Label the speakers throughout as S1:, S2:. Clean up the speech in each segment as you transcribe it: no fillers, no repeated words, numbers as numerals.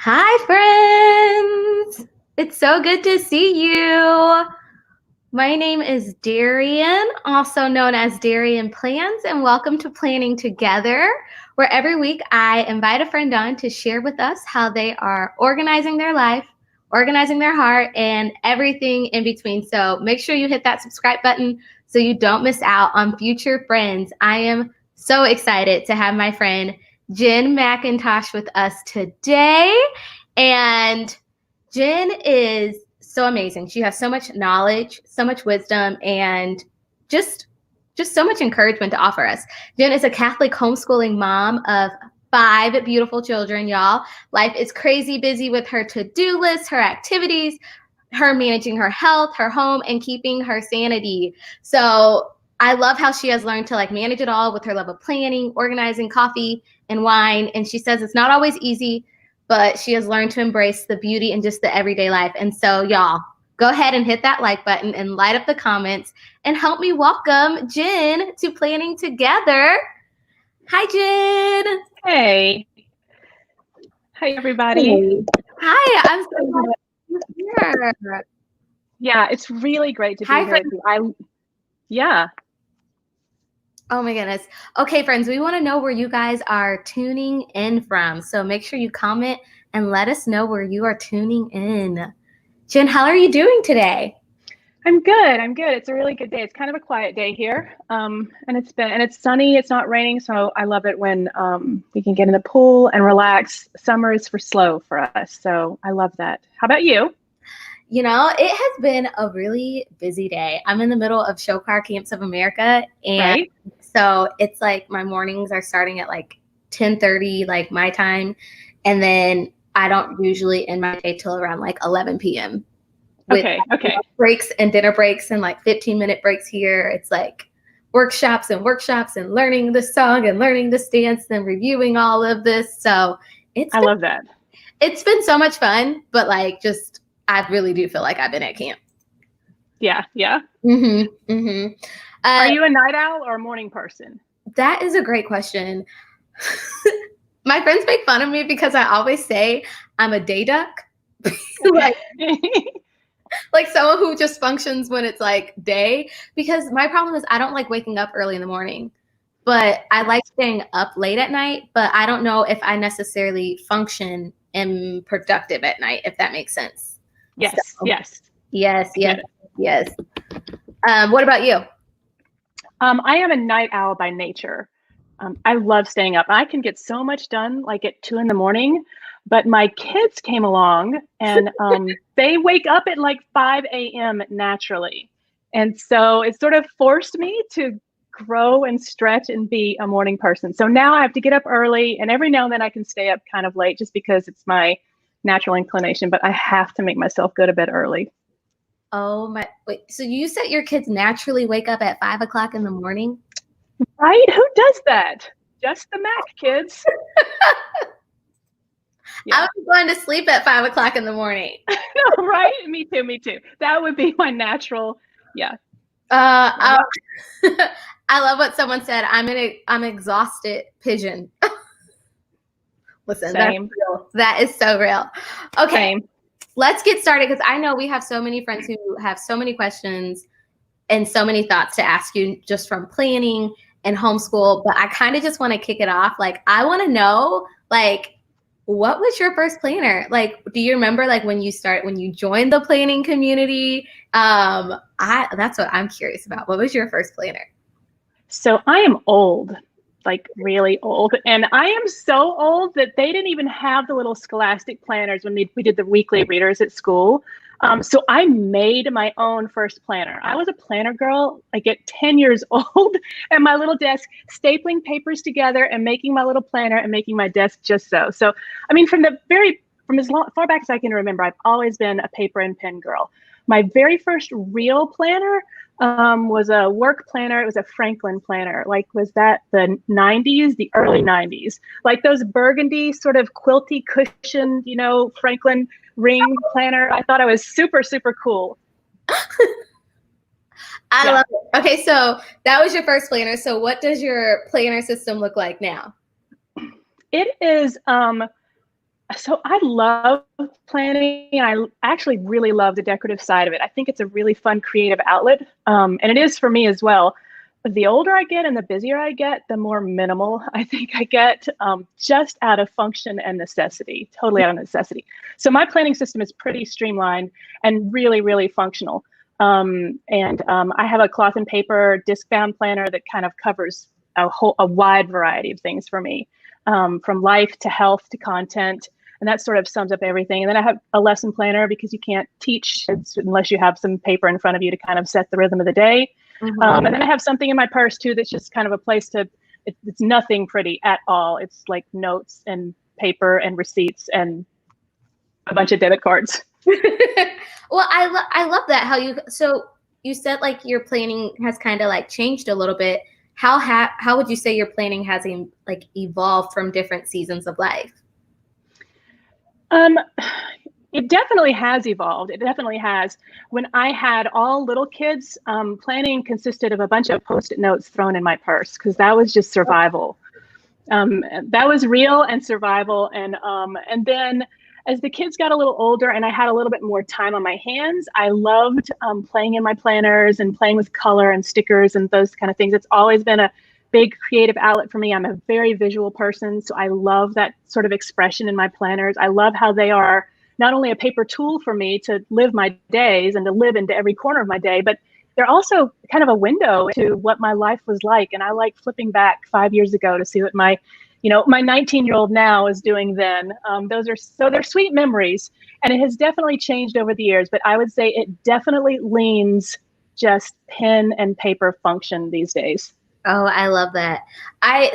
S1: Hi, friends! It's so good to see you. My name is Darian, also known as Darian Plans, and welcome to Planning Together, where every week I invite a friend on to share with us how they are organizing their life, organizing their heart, and everything in between. So make sure you hit that subscribe button so you don't miss out on future friends. I am so excited to have my friend Jen Mackintosh with us today. And Jen is so amazing. She has so much knowledge, so much wisdom, and just so much encouragement to offer us. Jen is a Catholic homeschooling mom of 5 beautiful children, y'all. Life is crazy busy with her to-do list, her activities, her managing her health, her home, and keeping her sanity. So I love how she has learned to manage it all with her love of planning, organizing, coffee, and wine. And she says it's not always easy, but she has learned to embrace the beauty in just the everyday life. And so, y'all, go ahead and hit that like button and light up the comments and help me welcome Jen to Planning Together. Hi, Jen.
S2: Hey. Hi, everybody.
S1: Hey. Hi, I'm so glad you're here.
S2: Yeah, it's really great to be here. Yeah.
S1: Oh my goodness. Okay, friends, we want to know where you guys are tuning in from. So make sure you comment and let us know where you are tuning in. Jen, how are you doing today?
S2: I'm good. It's a really good day. It's kind of a quiet day here. And it's sunny, it's not raining, so I love it when we can get in the pool and relax. Summer is slow for us, so I love that. How about you?
S1: You know, it has been a really busy day. I'm in the middle of Show Car Camps of America, and so it's like my mornings are starting at 10:30, my time, and then I don't usually end my day till around 11 p.m. with breaks and dinner breaks and 15-minute breaks here. It's workshops and learning the song and learning this dance and reviewing all of this. So
S2: I love that.
S1: It's been so much fun, but I really do feel like I've been at camp.
S2: Yeah.
S1: Mm-hmm. Mm-hmm.
S2: Are you a night owl or a morning person?
S1: That is a great question. My friends make fun of me because I always say I'm a day duck. Like someone who just functions when it's day, because my problem is I don't like waking up early in the morning, but I like staying up late at night, but I don't know if I necessarily function and productive at night, if that makes sense. Yes. What about you?
S2: I am a night owl by nature. I love staying up. I can get so much done at 2 a.m, but my kids came along and they wake up at 5 a.m. naturally. And so it sort of forced me to grow and stretch and be a morning person. So now I have to get up early, and every now and then I can stay up kind of late just because it's my natural inclination, but I have to make myself go to bed early.
S1: Oh my, wait, so you said your kids naturally wake up at 5 o'clock in the morning?
S2: Right? Who does that? Just the Mac kids.
S1: Yeah. I was going to sleep at 5 o'clock in the morning.
S2: No, right? Me too. That would be my natural. Yeah.
S1: I love what someone said. I'm exhausted pigeon. Listen, that's real. That is so real. Okay. Let's get started, because I know we have so many friends who have so many questions and so many thoughts to ask you just from planning and homeschool, but I kind of just want to kick it off. I want to know, what was your first planner? Do you remember when you joined the planning community? That's what I'm curious about. What was your first planner?
S2: So I am old, really old. And I am so old that they didn't even have the little Scholastic planners when we did the weekly readers at school. So I made my own first planner. I was a planner girl, at 10 years old at my little desk, stapling papers together and making my little planner and making my desk just so. So, I mean, from as far back as I can remember, I've always been a paper and pen girl. My very first real planner was a work planner. It was a Franklin planner. Was that the 90s, the early 90s? Those burgundy sort of quilty cushioned, Franklin ring planner. I thought I was super, super cool.
S1: I love it. Okay, so that was your first planner. So what does your planner system look like now?
S2: It is So I love planning. I actually really love the decorative side of it. I think it's a really fun creative outlet. And it is for me as well. But the older I get and the busier I get, the more minimal I think I get, just out of function and necessity, totally out of necessity. So my planning system is pretty streamlined and really, really functional. I have a cloth and paper disc bound planner that kind of covers a wide variety of things for me, from life to health to content. And that sort of sums up everything. And then I have a lesson planner because you can't teach unless you have some paper in front of you to kind of set the rhythm of the day. And then I have something in my purse too that's just kind of a place to, it's nothing pretty at all. It's like notes and paper and receipts and a bunch of debit cards.
S1: Well, I love that how you said like your planning has kind of like changed a little bit. How would you say your planning has like evolved from different seasons of life?
S2: It definitely has evolved. It definitely has. When I had all little kids, planning consisted of a bunch of Post-it notes thrown in my purse because that was just survival. That was real and survival. And then as the kids got a little older and I had a little bit more time on my hands, I loved playing in my planners and playing with color and stickers and those kind of things. It's always been a big creative outlet for me. I'm a very visual person, so I love that sort of expression in my planners. I love how they are not only a paper tool for me to live my days and to live into every corner of my day, but they're also kind of a window to what my life was like. And I like flipping back 5 years ago to see what my 19-year-old now is doing then. They're sweet memories, and it has definitely changed over the years, but I would say it definitely leans just pen and paper function these days.
S1: Oh, I love that.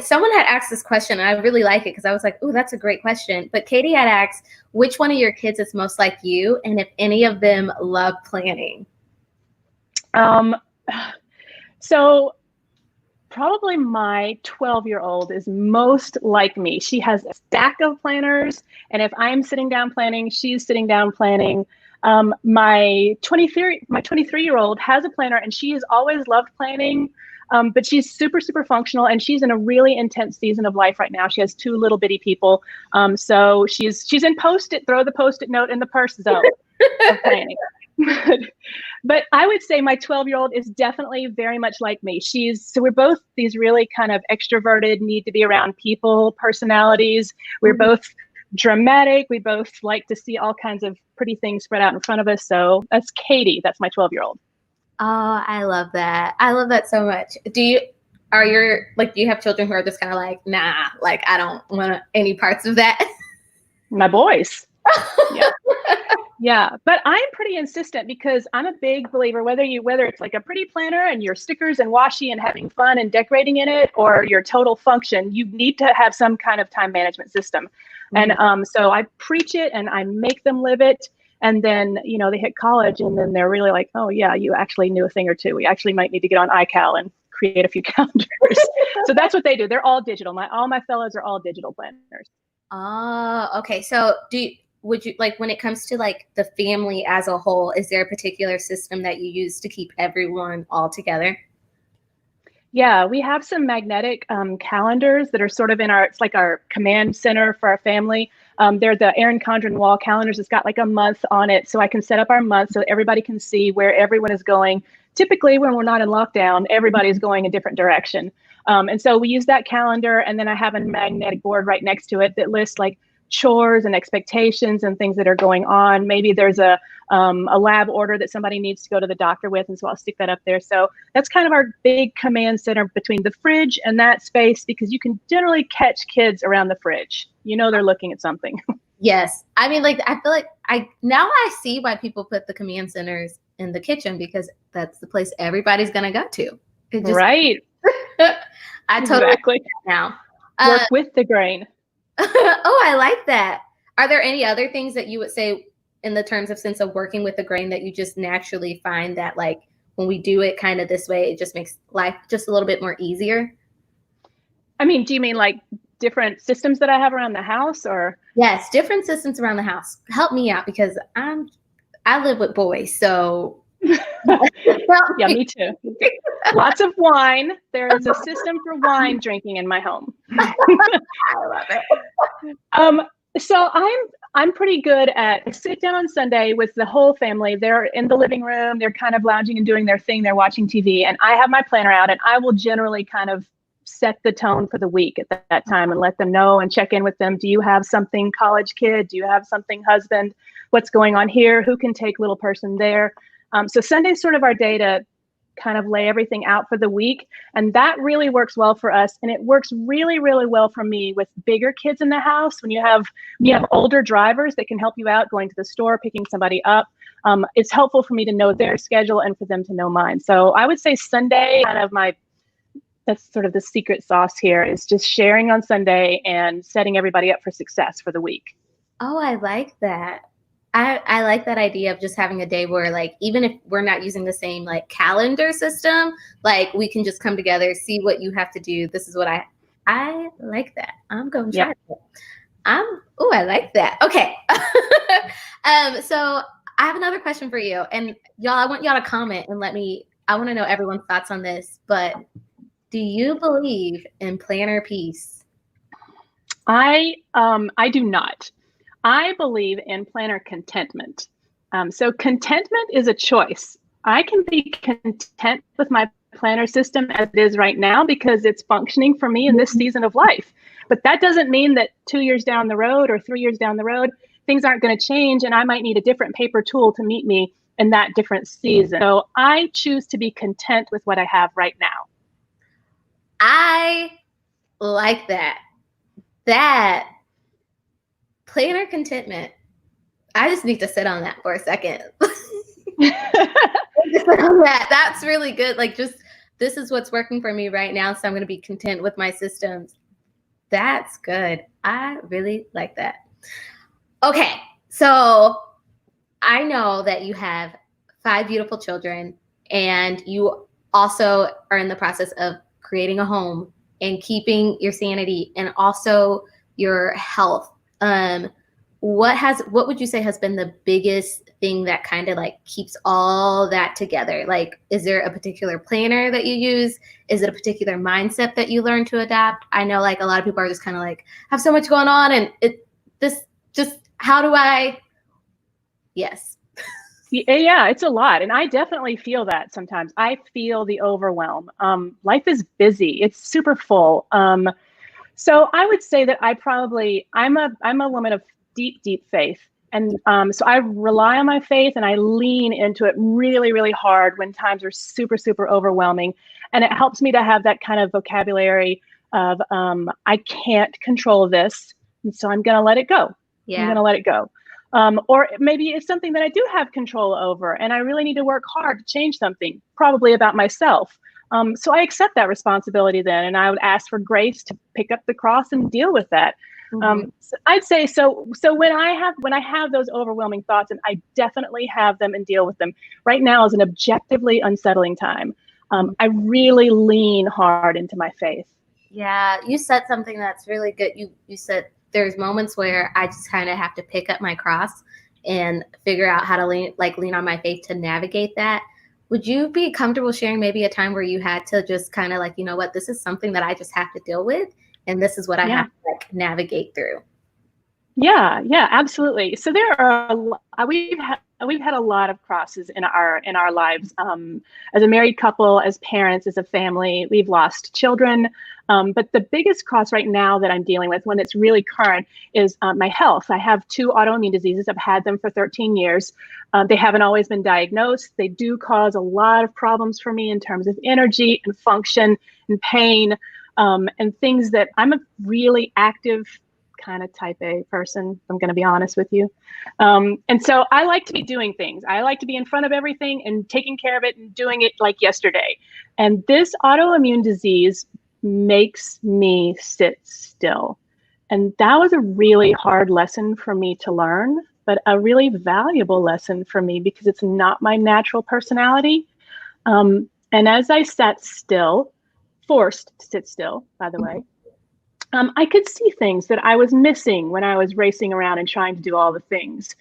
S1: Someone had asked this question, and I really like it because I was like, oh, that's a great question. But Katie had asked, which one of your kids is most like you, and if any of them love planning?
S2: So probably my 12-year-old is most like me. She has a stack of planners, and if I'm sitting down planning, she's sitting down planning. My 23-year-old has a planner, and she has always loved planning. But she's super, super functional, and she's in a really intense season of life right now. She has 2 little bitty people. So she's in Post-it, throw the Post-it note in the purse zone of planning. But I would say my 12-year-old is definitely very much like me. So we're both these really kind of extroverted, need to be around people personalities. We're both dramatic. We both like to see all kinds of pretty things spread out in front of us. So that's Katie. That's my 12-year-old.
S1: Oh, I love that. I love that so much. Do you have children who are just kind of like, nah, like I don't want any parts of that?
S2: My boys. Yeah. Yeah. But I'm pretty insistent because I'm a big believer, whether it's like a pretty planner and your stickers and washi and having fun and decorating in it, or your total function, you need to have some kind of time management system. Mm-hmm. And so I preach it and I make them live it. And then, they hit college and then they're really like, oh yeah, you actually knew a thing or two. We actually might need to get on iCal and create a few calendars. So that's what they do. They're all digital. All my fellows are all digital planners.
S1: Oh, okay. So would you like, when it comes to like the family as a whole, is there a particular system that you use to keep everyone all together?
S2: Yeah, we have some magnetic calendars that are sort of it's like our command center for our family. They're the Erin Condren wall calendars. It's got like a month on it. So I can set up our month so everybody can see where everyone is going. Typically, when we're not in lockdown, everybody's going a different direction. And so we use that calendar. And then I have a magnetic board right next to it that lists like chores and expectations and things that are going on. Maybe there's a lab order that somebody needs to go to the doctor with, and so I'll stick that up there. So that's kind of our big command center between the fridge and that space, because you can generally catch kids around the fridge. They're looking at something.
S1: Yes. I mean, like, I feel like I see why people put the command centers in the kitchen, because that's the place everybody's going to go to.
S2: Right.
S1: I totally exactly now.
S2: Work with the grain.
S1: Oh, I like that. Are there any other things that you would say in the terms of sense of working with the grain that you just naturally find that like when we do it kind of this way, it just makes life just a little bit more easier?
S2: I mean, do you mean like different systems that I have around the house, or?
S1: Yes, different systems around the house. Help me out, because I live with boys, so.
S2: Yeah, me too. Lots of wine. There is a system for wine drinking in my home.
S1: I love it.
S2: So I'm I'm pretty good at I sit down on Sunday with the whole family. They're in the living room. They're kind of lounging and doing their thing. They're watching TV. And I have my planner out, and I will generally kind of set the tone for the week at that time and let them know and check in with them. Do you have something, college kid? Do you have something, husband? What's going on here? Who can take little person there? So Sunday's sort of our day to kind of lay everything out for the week. And that really works well for us. And it works really, really well for me with bigger kids in the house. When you have older drivers that can help you out going to the store, picking somebody up. It's helpful for me to know their schedule and for them to know mine. So I would say Sunday, that's sort of the secret sauce here, is just sharing on Sunday and setting everybody up for success for the week.
S1: Oh, I like that. I like that idea of just having a day where, like, even if we're not using the same like calendar system, like we can just come together, see what you have to do. This is what I like that. I'm going to try it. I like that. Okay. So I have another question for you, and y'all, I want y'all to comment and I want to know everyone's thoughts on this, but do you believe in planner peace?
S2: I do not. I believe in planner contentment. So contentment is a choice. I can be content with my planner system as it is right now because it's functioning for me in this season of life. But that doesn't mean that 2 years down the road or 3 years down the road, things aren't going to change and I might need a different paper tool to meet me in that different season. So I choose to be content with what I have right now.
S1: I like that. That planner contentment. I just need to sit on that for a second. That's really good. Like, just this is what's working for me right now, so I'm going to be content with my systems. That's good. I really like that. Okay, so I know that you have 5 beautiful children, and you also are in the process of creating a home and keeping your sanity and also your health. What would you say has been the biggest thing that kind of like keeps all that together? Like, is there a particular planner that you use? Is it a particular mindset that you learn to adapt? I know like a lot of people are just kind of like have so much going on and how do I? Yes.
S2: Yeah, it's a lot. And I definitely feel that sometimes. I feel the overwhelm. Life is busy. It's super full. So I would say that I'm a woman of deep, deep faith. And so I rely on my faith and I lean into it really, really hard when times are super, super overwhelming. And it helps me to have that kind of vocabulary of I can't control this. And so I'm going to let it go.
S1: Yeah.
S2: I'm going to let it go. Or maybe it's something that I do have control over and I really need to work hard to change something, probably about myself. So I accept that responsibility then, and I would ask for grace to pick up the cross and deal with that. So I'd say so when I have those overwhelming thoughts, and I definitely have them and deal with them. Right now is an objectively unsettling time. I really lean hard into my faith.
S1: Yeah, you said something that's really good. You said there's moments where I just kind of have to pick up my cross and figure out how to lean on my faith to navigate that. Would you be comfortable sharing maybe a time where you had to just kind of like, you know what, this is something that I just have to deal with, and this is what I have to like navigate through?
S2: Yeah, absolutely. So we've had a lot of crosses in our lives. As a married couple, as parents, as a family, we've lost children. But the biggest cross right now that I'm dealing with, when it's really current, is my health. I have 2 autoimmune diseases. I've had them for 13 years. They haven't always been diagnosed. They do cause a lot of problems for me in terms of energy and function and pain, and things that I'm a really active kind of type A person, I'm going to be honest with you. And so I like to be doing things. I like to be in front of everything and taking care of it and doing it like yesterday. And this autoimmune disease makes me sit still. And that was a really hard lesson for me to learn, but a really valuable lesson for me because it's not my natural personality. And as I sat still, forced to sit still, by the way, I could see things that I was missing when I was racing around and trying to do all the things.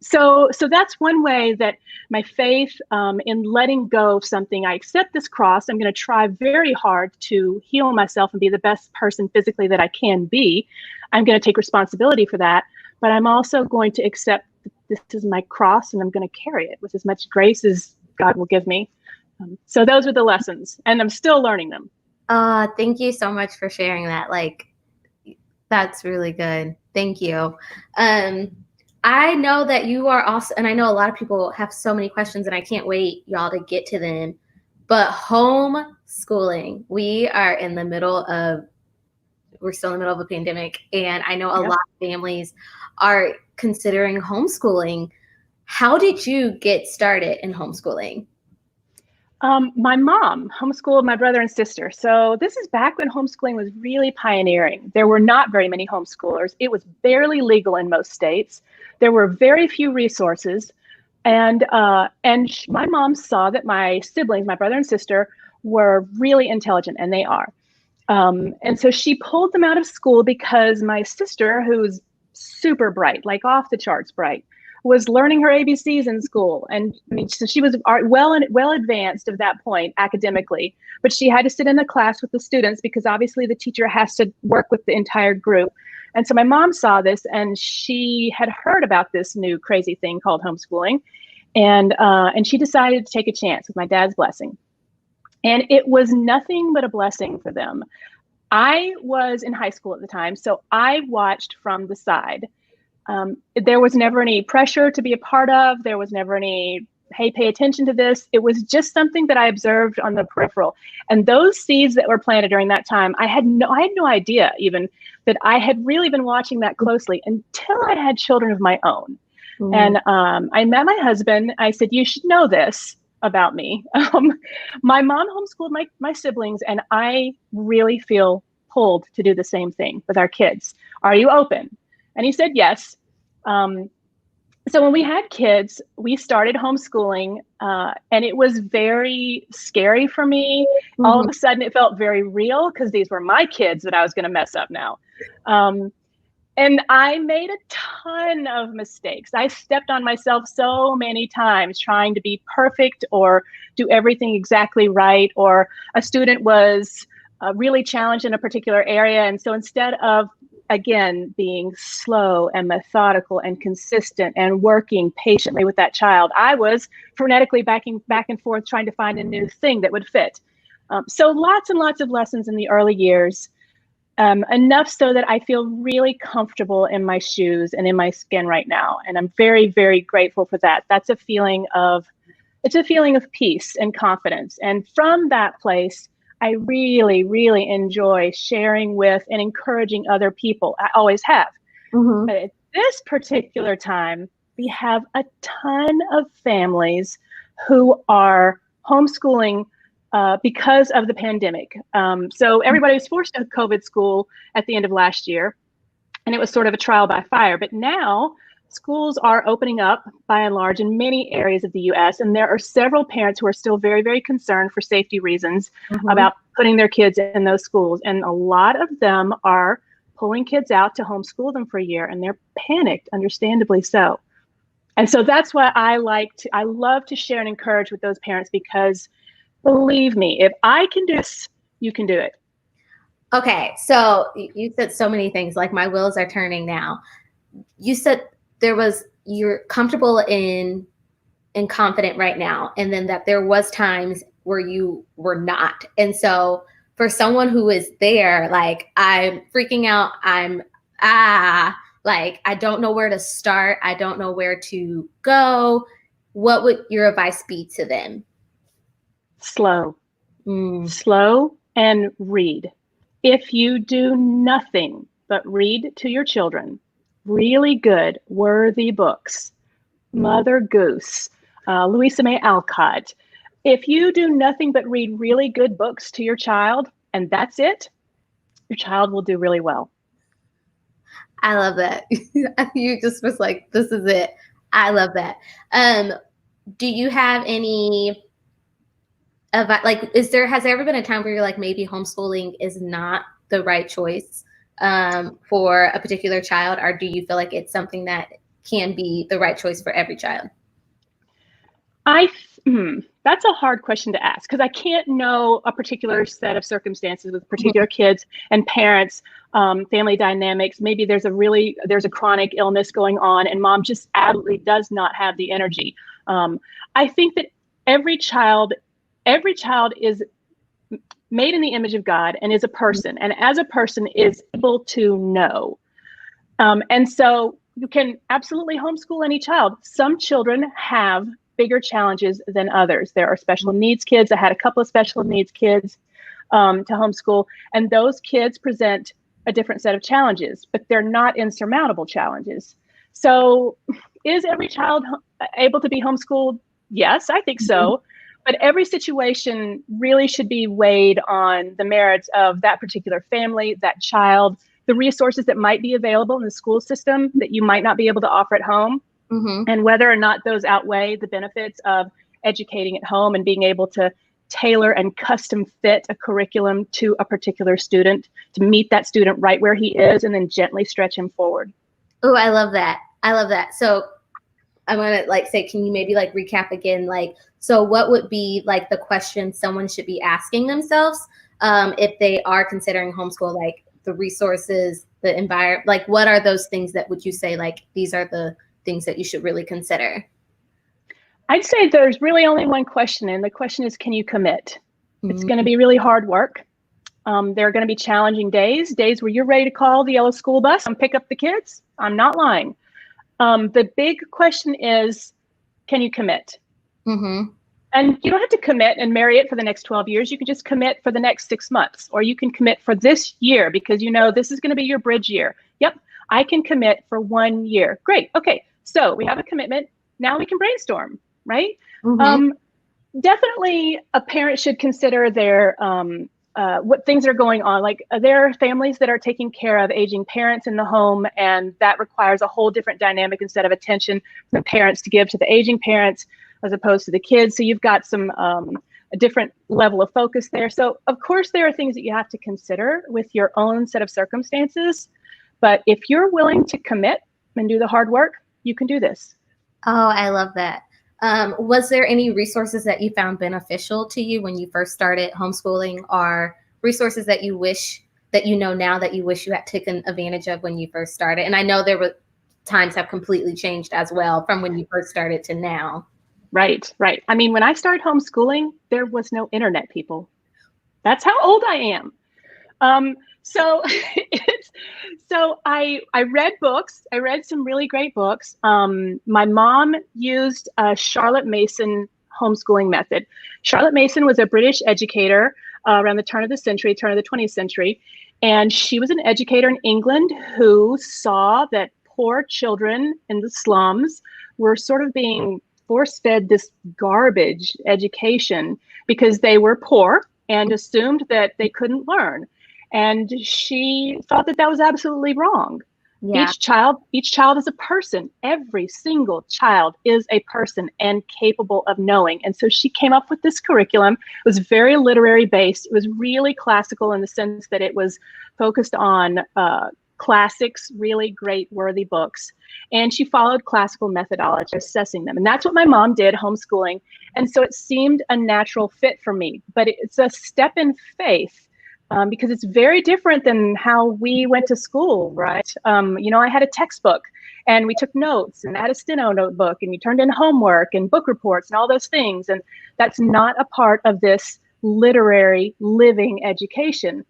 S2: So that's one way that my faith in letting go of something, I accept this cross. I'm going to try very hard to heal myself and be the best person physically that I can be. I'm going to take responsibility for that. but I'm also going to accept that this is my cross and I'm going to carry it with as much grace as God will give me. So those are the lessons, and I'm still learning them.
S1: Thank you so much for sharing that. Like, that's really good. Thank you. I know that you are also, and I know a lot of people have so many questions, and I can't wait, y'all, to get to them. But homeschooling, we're still in the middle of a pandemic, and I know a lot of families are considering homeschooling. How did you get started in homeschooling?
S2: My mom homeschooled my brother and sister. So this is back when homeschooling was really pioneering. There were not very many homeschoolers. It was barely legal in most states. There were very few resources. And my mom saw that my siblings, my brother and sister, were really intelligent, and they are. And so she pulled them out of school because my sister, who's super bright, like off the charts bright, was learning her ABCs in school. And I mean, so she was well advanced at that point academically, but she had to sit in the class with the students because obviously the teacher has to work with the entire group. And so my mom saw this, and she had heard about this new crazy thing called homeschooling. And she decided to take a chance with my dad's blessing. And it was nothing but a blessing for them. I was in high school at the time, so I watched from the side. There was never any pressure to be a part of. There was never any, hey, pay attention to this. It was just something that I observed on the peripheral. And those seeds that were planted during that time, I had no idea even that I had really been watching that closely until I had children of my own. Mm-hmm. And I met my husband. I said, you should know this about me. My mom homeschooled my siblings, and I really feel pulled to do the same thing with our kids. Are you open? And he said yes. So when we had kids, we started homeschooling, and it was very scary for me. Mm-hmm. All of a sudden, it felt very real because these were my kids that I was going to mess up now. And I made a ton of mistakes. I stepped on myself so many times trying to be perfect or do everything exactly right, or a student was really challenged in a particular area. And so instead of, again, being slow and methodical and consistent and working patiently with that child, I was frenetically backing back and forth trying to find a new thing that would fit. So lots and lots of lessons in the early years. Enough so that I feel really comfortable in my shoes and in my skin right now. And I'm very, very grateful for that. It's a feeling of peace and confidence. And from that place, I really, really enjoy sharing with and encouraging other people. I always have. Mm-hmm. But at this particular time, we have a ton of families who are homeschooling because of the pandemic. So everybody was forced to COVID school at the end of last year, and it was sort of a trial by fire. But now schools are opening up by and large in many areas of the US, and there are several parents who are still very, very concerned for safety reasons about putting their kids in those schools. And a lot of them are pulling kids out to homeschool them for a year, and they're panicked, understandably so. And so that's why I love to share and encourage with those parents, because believe me, if I can do this, you can do it.
S1: Okay, so you said so many things, like my wheels are turning now. You said you're comfortable and confident right now, and then that there was times where you were not. And so for someone who is there, like, I'm freaking out, like, I don't know where to start, I don't know where to go, what would your advice be to them?
S2: Slow and read. If you do nothing but read to your children really good, worthy books, Mother Goose, Louisa May Alcott, if you do nothing but read really good books to your child, and that's it, your child will do really well.
S1: I love that. You just was like, this is it. I love that. Do you have any, like, has there ever been a time where you're like, maybe homeschooling is not the right choice for a particular child, or do you feel like it's something that can be the right choice for every child?
S2: I That's a hard question to ask because I can't know a particular set of circumstances with particular kids and parents, family dynamics. Maybe there's a chronic illness going on and mom just absolutely does not have the energy. I think that every child is made in the image of God and is a person, and as a person is able to know. And so you can absolutely homeschool any child. Some children have bigger challenges than others. There are special needs kids. I had a couple of special needs kids to homeschool, and those kids present a different set of challenges, but they're not insurmountable challenges. So is every child able to be homeschooled? Yes, I think so. But every situation really should be weighed on the merits of that particular family, that child, the resources that might be available in the school system that you might not be able to offer at home, and whether or not those outweigh the benefits of educating at home and being able to tailor and custom fit a curriculum to a particular student to meet that student right where he is and then gently stretch him forward.
S1: Oh, I love that. I love that. So I'm going to say, can you maybe recap again? So what would be the question someone should be asking themselves if they are considering homeschool, the resources, the environment, what are those things that would you say, these are the things that you should really consider?
S2: I'd say there's really only one question, and the question is, can you commit? It's going to be really hard work. There are going to be challenging days where you're ready to call the yellow school bus and pick up the kids. I'm not lying. The big question is, can you commit? And you don't have to commit and marry it for the next 12 years. You can just commit for the next 6 months, or you can commit for this year because this is going to be your bridge year. Yep, I can commit for 1 year. Great. Okay, so we have a commitment. Now we can brainstorm, right? Definitely a parent should consider their what things are going on. There are families that are taking care of aging parents in the home, and that requires a whole different dynamic instead of attention from the parents to give to the aging parents as opposed to the kids. So you've got a different level of focus there. So of course there are things that you have to consider with your own set of circumstances, but if you're willing to commit and do the hard work, you can do this.
S1: Oh, I love that. Was there any resources that you found beneficial to you when you first started homeschooling, or resources that you wish that you know now that you wish you had taken advantage of when you first started? And I know there were times have completely changed as well from when you first started to now.
S2: Right. I mean, when I started homeschooling, there was no internet, people. That's how old I am. So I read books. I read some really great books. My mom used a Charlotte Mason homeschooling method. Charlotte Mason was a British educator around the turn of the 20th century. And she was an educator in England who saw that poor children in the slums were sort of being force-fed this garbage education because they were poor and assumed that they couldn't learn. And she thought that was absolutely wrong. Yeah. Each child is a person. Every single child is a person and capable of knowing. And so she came up with this curriculum. It was very literary based. It was really classical in the sense that it was focused on classics, really great, worthy books. And she followed classical methodology, assessing them. And that's what my mom did, homeschooling. And so it seemed a natural fit for me. But it's a step in faith. Because it's very different than how we went to school, right? I had a textbook and we took notes, and I had a steno notebook, and you turned in homework and book reports and all those things. And that's not a part of this literary living education.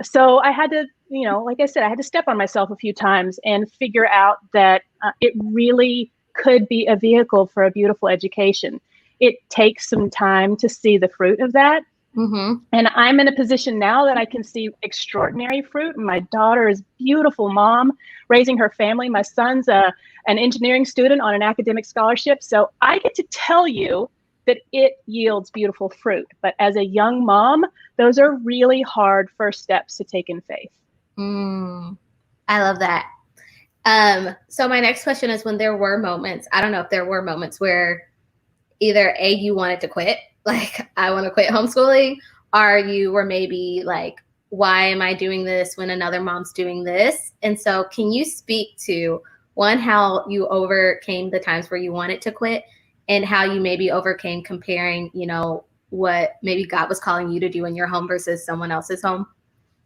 S2: So I had to, like I said, I had to step on myself a few times and figure out that it really could be a vehicle for a beautiful education. It takes some time to see the fruit of that. And I'm in a position now that I can see extraordinary fruit. My daughter is a beautiful mom, raising her family. My son's an engineering student on an academic scholarship. So I get to tell you that it yields beautiful fruit. But as a young mom, those are really hard first steps to take in faith.
S1: I love that. So my next question is, when there were moments, I don't know if there were moments where either A, you wanted to quit, I want to quit homeschooling, or you were maybe why am I doing this when another mom's doing this? And so can you speak to, one, how you overcame the times where you wanted to quit, and how you maybe overcame comparing, what maybe God was calling you to do in your home versus someone else's home?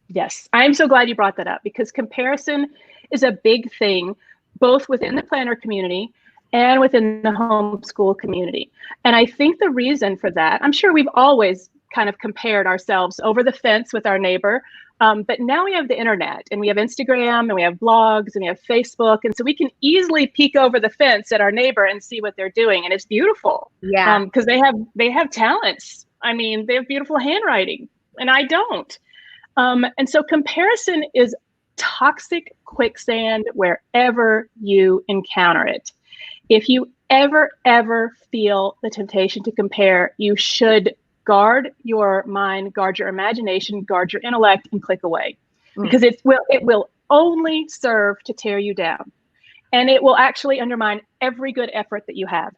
S2: Yes, I'm so glad you brought that up, because comparison is a big thing, both within the planner community and within the homeschool community. And I think the reason for that, I'm sure we've always kind of compared ourselves over the fence with our neighbor. But now we have the internet, and we have Instagram, and we have blogs, and we have Facebook. And so we can easily peek over the fence at our neighbor and see what they're doing. And it's beautiful.
S1: Yeah.
S2: Because they have talents. I mean, they have beautiful handwriting, and I don't. And so comparison is toxic quicksand wherever you encounter it. If you ever feel the temptation to compare, you should guard your mind, guard your imagination, guard your intellect, and click away, because it will only serve to tear you down, and it will actually undermine every good effort that you have.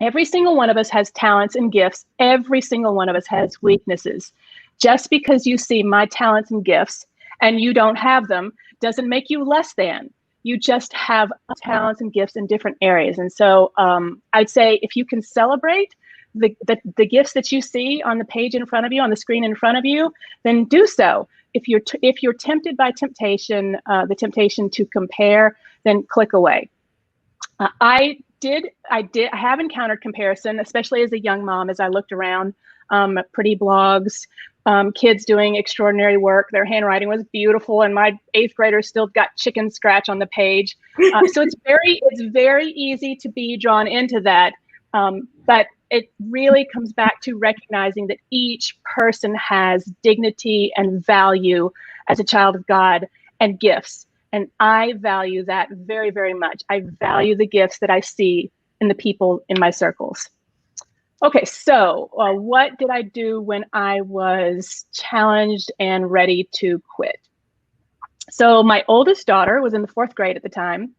S2: Every single one of us has talents and gifts. Every single one of us has weaknesses. Just because you see my talents and gifts and you don't have them doesn't make you less than. You just have talents and gifts in different areas. And so I'd say if you can celebrate the gifts that you see on the page in front of you, on the screen in front of you, then do so. If you're tempted by temptation, the temptation to compare, then click away. I have encountered comparison, especially as a young mom, as I looked around, pretty blogs, kids doing extraordinary work. Their handwriting was beautiful, and my 8th grader still got chicken scratch on the page. So it's very easy to be drawn into that. But it really comes back to recognizing that each person has dignity and value as a child of God, and gifts. And I value that very, very much. I value the gifts that I see in the people in my circles. Okay, so what did I do when I was challenged and ready to quit? So my oldest daughter was in the 4th grade at the time,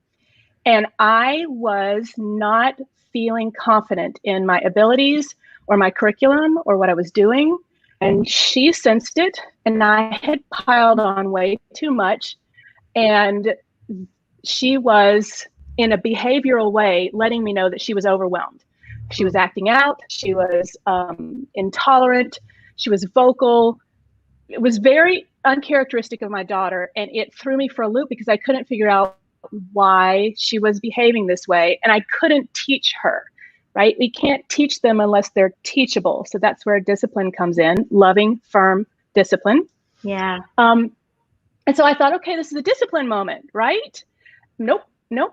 S2: and I was not feeling confident in my abilities or my curriculum or what I was doing. And she sensed it, and I had piled on way too much. And she was, in a behavioral way, letting me know that she was overwhelmed. She was acting out. She was intolerant. She was vocal. It was very uncharacteristic of my daughter, and it threw me for a loop because I couldn't figure out why she was behaving this way, and I couldn't teach her, right? We can't teach them unless they're teachable. So that's where discipline comes in, loving, firm discipline.
S1: Yeah.
S2: And so I thought, okay, this is a discipline moment, right? Nope,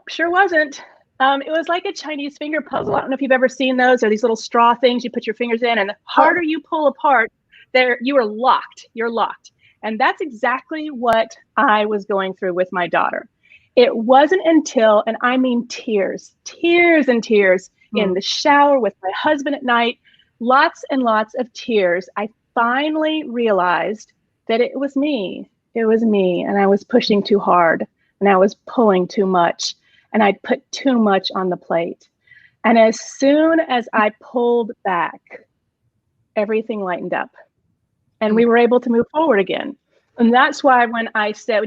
S2: sure wasn't. It was like a Chinese finger puzzle. I don't know if you've ever seen those. They're these little straw things you put your fingers in, and the harder you pull apart, you are locked. You're locked. And that's exactly what I was going through with my daughter. It wasn't until, and I mean tears and tears in the shower with my husband at night, lots and lots of tears, I finally realized that it was me. It was me, and I was pushing too hard, and I was pulling too much, and I'd put too much on the plate. And as soon as I pulled back, everything lightened up, and we were able to move forward again. And that's why when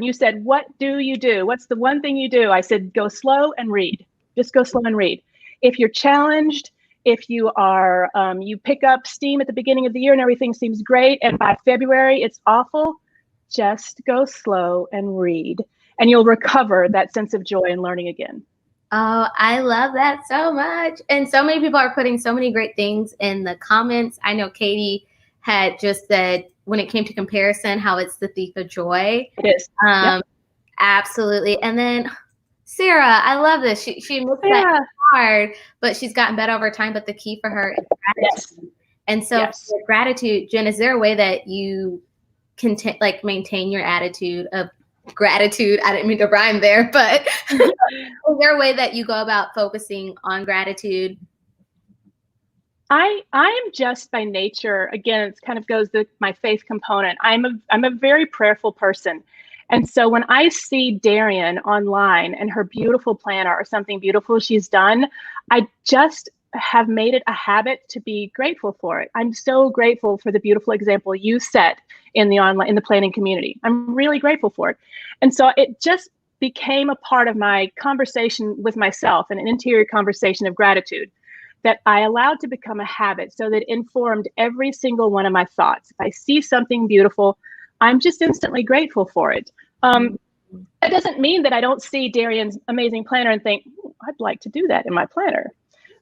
S2: you said, what do you do? What's the one thing you do? I said, go slow and read. Just go slow and read. If you're challenged, if you are, you pick up steam at the beginning of the year and everything seems great, and by February it's awful, just go slow and read, and you'll recover that sense of joy in learning again.
S1: Oh, I love that so much. And so many people are putting so many great things in the comments. I know Katie had just said, when it came to comparison, how it's the thief of joy.
S2: It is. Yep.
S1: Absolutely. And then Sarah, I love this. She looks that hard, but she's gotten better over time. But the key for her is gratitude. Yes. And so for gratitude, Jen, is there a way that you can maintain your attitude of gratitude? I didn't mean to rhyme there, but is there a way that you go about focusing on gratitude?
S2: I am just by nature, again, it kind of goes to my faith component. I'm a very prayerful person. And so when I see Darian online and her beautiful planner or something beautiful she's done, I just have made it a habit to be grateful for it. I'm so grateful for the beautiful example you set in the planning community. I'm really grateful for it. And so it just became a part of my conversation with myself, and an interior conversation of gratitude. that I allowed to become a habit, so that it informed every single one of my thoughts. If I see something beautiful, I'm just instantly grateful for it. That doesn't mean that I don't see Darian's amazing planner and think, I'd like to do that in my planner.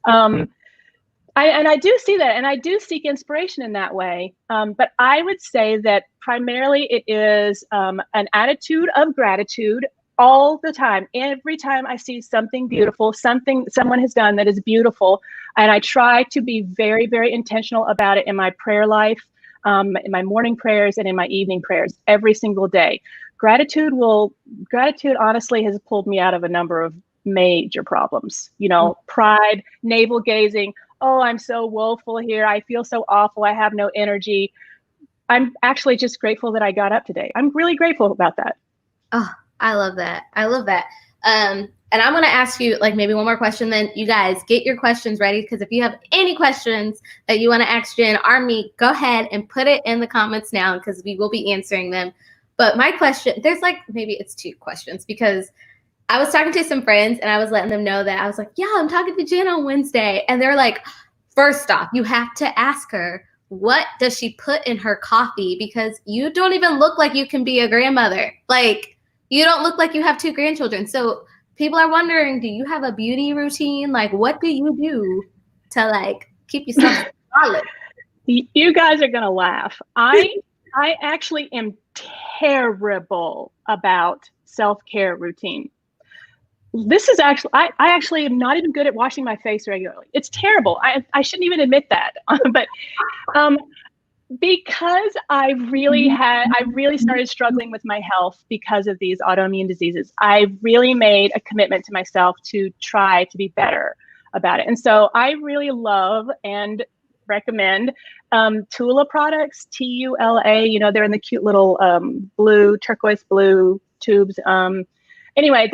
S2: I do see that, and I do seek inspiration in that way. But I would say that primarily it is an attitude of gratitude all the time. Every time I see something beautiful, something someone has done that is beautiful, and I try to be very, very intentional about it in my prayer life, in my morning prayers and in my evening prayers every single day. Gratitude honestly has pulled me out of a number of major problems. Pride, navel gazing. Oh, I'm so woeful here. I feel so awful. I have no energy. I'm actually just grateful that I got up today. I'm really grateful about that.
S1: Oh, I love that. I love that. And I'm going to ask you like maybe one more question. Then you guys get your questions ready, because if you have any questions that you want to ask Jen or me, go ahead and put it in the comments now, because we will be answering them. But my question, there's like maybe it's 2 questions, because I was talking to some friends and I was letting them know that I was like, yeah, I'm talking to Jen on Wednesday. And they're like, first off, you have to ask her, what does she put in her coffee? Because you don't even look like you can be a grandmother. Like, you don't look like you have 2 grandchildren. So people are wondering, do you have a beauty routine? Like, what do you do to like keep yourself solid?
S2: You guys are going to laugh. I actually am terrible about self-care routine. This is actually, I actually am not even good at washing my face regularly. It's terrible. I shouldn't even admit that. But because I really started struggling with my health because of these autoimmune diseases, I really made a commitment to myself to try to be better about it. And so I really love and recommend Tula products, Tula. They're in the cute little turquoise blue tubes. Anyway,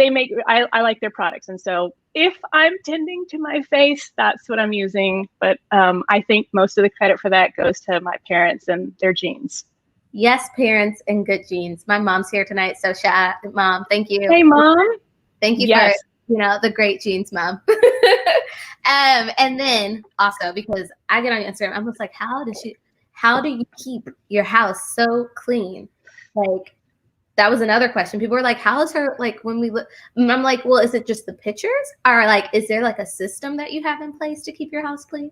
S2: I like their products. And so if I'm tending to my face, that's what I'm using. But I think most of the credit for that goes to my parents and their genes.
S1: Yes, parents and good genes. My mom's here tonight, so shout out, Mom. Thank you.
S2: Hey, Mom.
S1: Thank you for the great genes, Mom. And then also, because I get on Instagram, I'm just like, how do you keep your house so clean? Like, that was another question. People were like, how is her, like, when we look, and I'm like, well, is it just the pictures? Or like, is there like a system that you have in place to keep your house clean?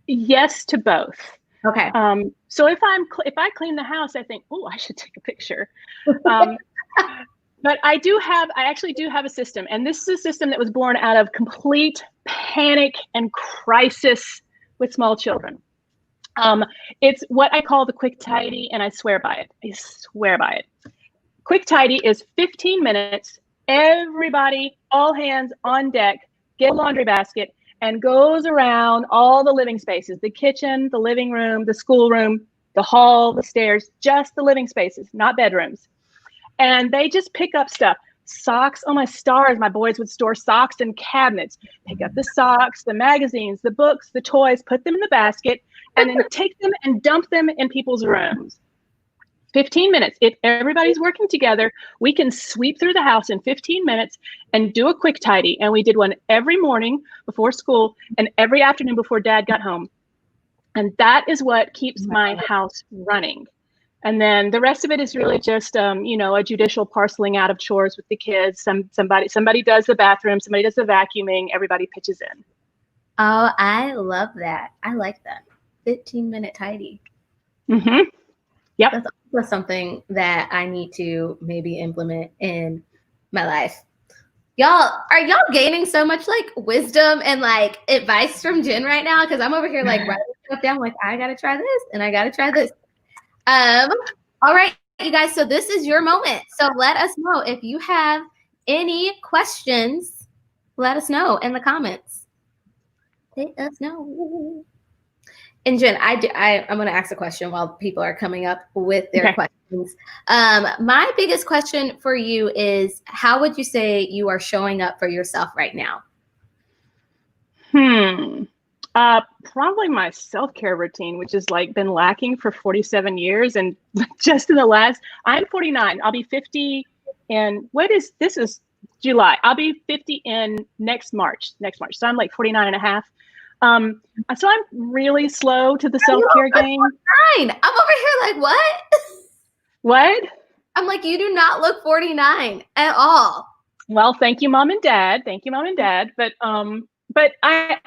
S2: Yes to both.
S1: Okay.
S2: So if I clean the house, I think, oh, I should take a picture. But I actually do have a system. And this is a system that was born out of complete panic and crisis with small children. It's what I call the quick tidy, and I swear by it. I swear by it. Quick tidy is 15 minutes. Everybody, all hands on deck, get a laundry basket, and goes around all the living spaces, the kitchen, the living room, the schoolroom, the hall, the stairs, just the living spaces, not bedrooms. And they just pick up stuff. Socks, oh my stars, my boys would store socks in cabinets. Pick up the socks, the magazines, the books, the toys, put them in the basket, and then take them and dump them in people's rooms. 15 minutes. If everybody's working together, we can sweep through the house in 15 minutes and do a quick tidy. And we did one every morning before school and every afternoon before Dad got home. And that is what keeps my house running. And then the rest of it is really just, a judicial parceling out of chores with the kids. Somebody does the bathroom, somebody does the vacuuming, everybody pitches in.
S1: Oh, I love that. I like that. 15-minute tidy.
S2: Mm-hmm. Yep.
S1: That's also something that I need to maybe implement in my life. Are y'all gaining so much like wisdom and like advice from Jen right now? Because I'm over here like writing stuff down, like I gotta try this and I gotta try this. All right, you guys. So this is your moment. So let us know if you have any questions. Let us know in the comments. Let us know. And Jen, I'm going to ask a question while people are coming up with their questions. My biggest question for you is, how would you say you are showing up for yourself right now?
S2: Probably my self-care routine, which has like been lacking for 47 years. And just in the I'm 49, I'll be 50. And this is July. I'll be 50 in next March. So I'm like 49 and a half. So I'm really slow to the self-care game.
S1: I'm over here like, what?
S2: What?
S1: I'm like, you do not look 49 at all.
S2: Well, thank you, Mom and Dad. But I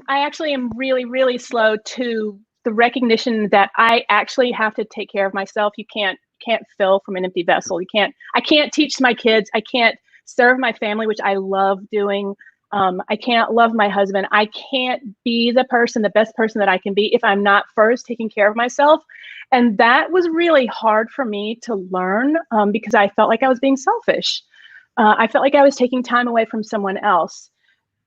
S2: actually am really, really slow to the recognition that I actually have to take care of myself. You can't fill from an empty vessel. I can't teach my kids. I can't serve my family, which I love doing. I can't love my husband. I can't be the best person that I can be if I'm not first taking care of myself. And that was really hard for me to learn because I felt like I was being selfish. I felt like I was taking time away from someone else.